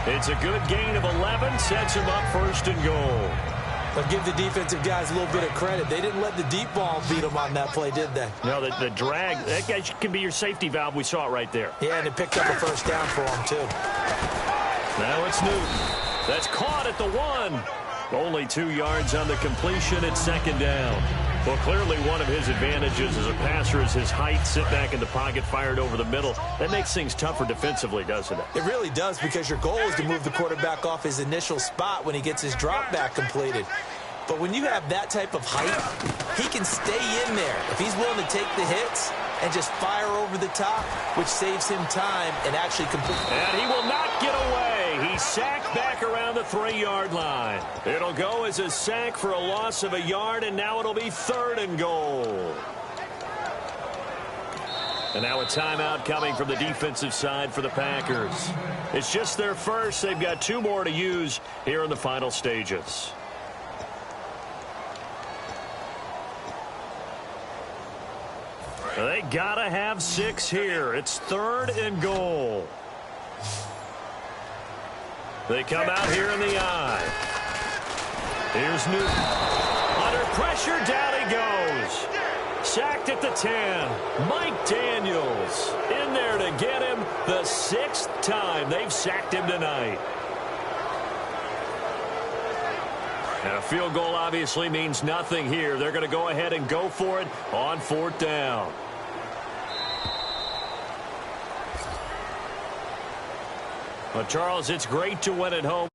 It's a good gain of 11. Sets him up 1st and goal. But give the defensive guys a little bit of credit. They didn't let the deep ball beat them on that play, did they? No, the drag, that guy can be your safety valve. We saw it right there. Yeah, and it picked up a 1st down for him, too. Now it's Newton. That's caught at the 1. Only 2 yards on the completion at 2nd down. Well, clearly one of his advantages as a passer is his height, sit back in the pocket, fired over the middle. That makes things tougher defensively, doesn't it? It really does, because your goal is to move the quarterback off his initial spot when he gets his drop back completed. But when you have that type of height, he can stay in there. If he's willing to take the hits and just fire over the top, which saves him time and actually complete. And he will not get away. He's sacked back around the 3-yard line. It'll go as a sack for a loss of a yard, and now it'll be 3rd and goal. And now a timeout coming from the defensive side for the Packers. It's just their first. They've got 2 more to use here in the final stages. They gotta have 6 here. It's 3rd and goal. They come out here in the eye. Here's Newton. Under pressure, down he goes. Sacked at the 10. Mike Daniels in there to get him the 6th time they've sacked him tonight. And a field goal obviously means nothing here. They're going to go ahead and go for it on 4th down. Well, Charles, it's great to win at home.